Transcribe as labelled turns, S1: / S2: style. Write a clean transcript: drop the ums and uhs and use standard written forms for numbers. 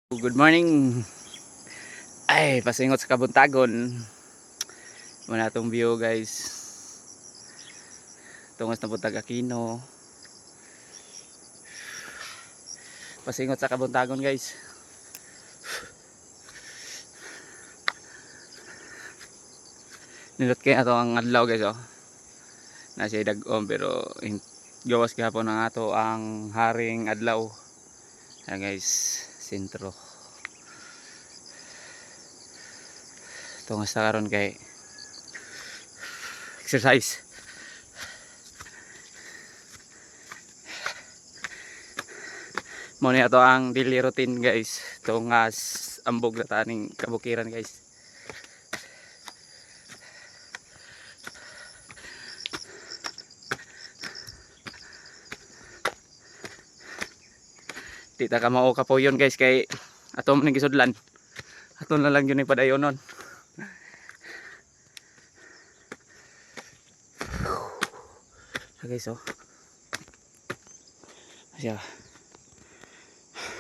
S1: Good morning. Ay, pasingot sa Kabuntagon. Muna itong view guys. Tungos na Buntag Aquino. Pasingot sa Kabuntagon guys. Nindot kaya ito ang adlaw guys oh. Nasa dag-on pero gawas gapon ng ato ang haring adlaw. Ayan guys, sentro. Tungos na karon kay exercise. Muna ito ang daily routine guys. Tungas ambog na taning kabukiran guys. Tita ka mao ka po yun guys kay ato man gisudlan. Ato na lang yun ipadayon nun. So guys oh. Asya.